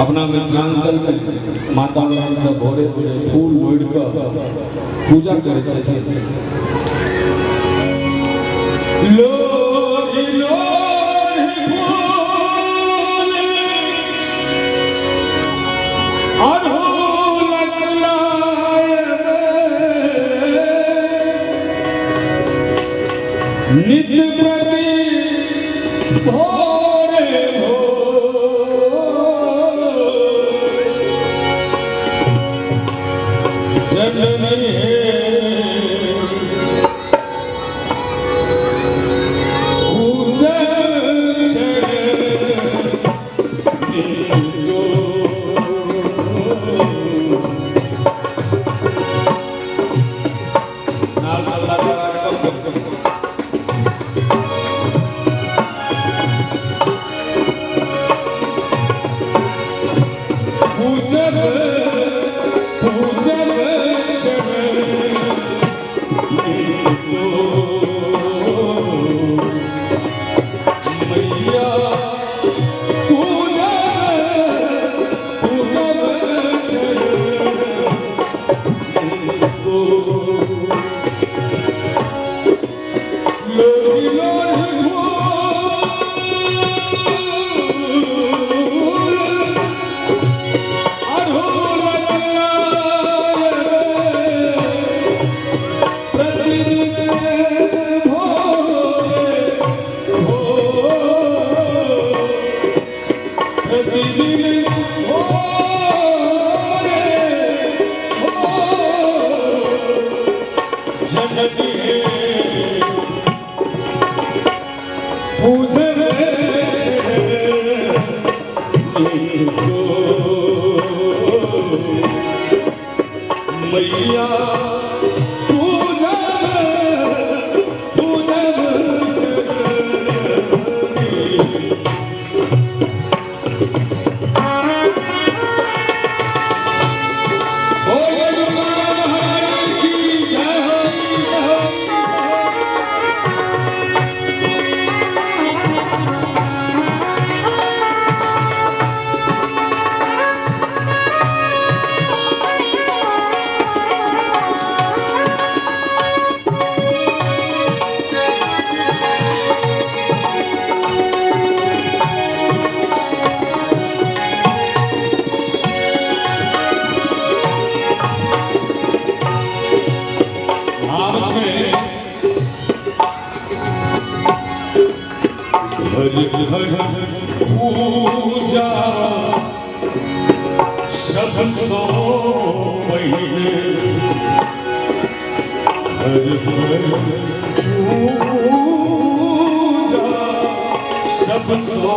अपना मिथिलांचल में माता रानी से भोरे भोरे फूल लोढ़ कर पूजा करे छे। लोढ़ी लोढ़ी फूल अढ़ोलक लायबे, नित्य प्रति भोरे जननी पूजा सब सो पहले पूजा सब सो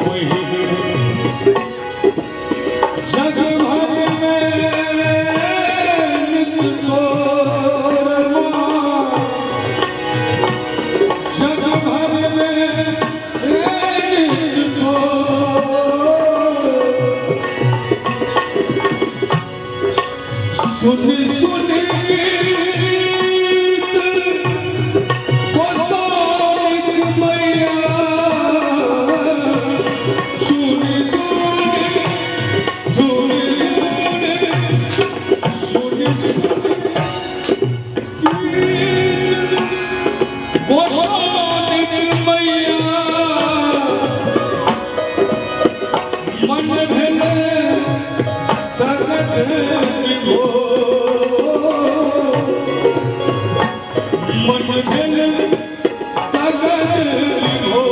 पहले जग भर में नित्य तोरमा, जग भर में सुनी सुनी गीत गोसानिक मैया, सुनी सुनी सुनी सुनी गीत गोसानिक मैया, मन भेले तगत मन भेल तगत विभो।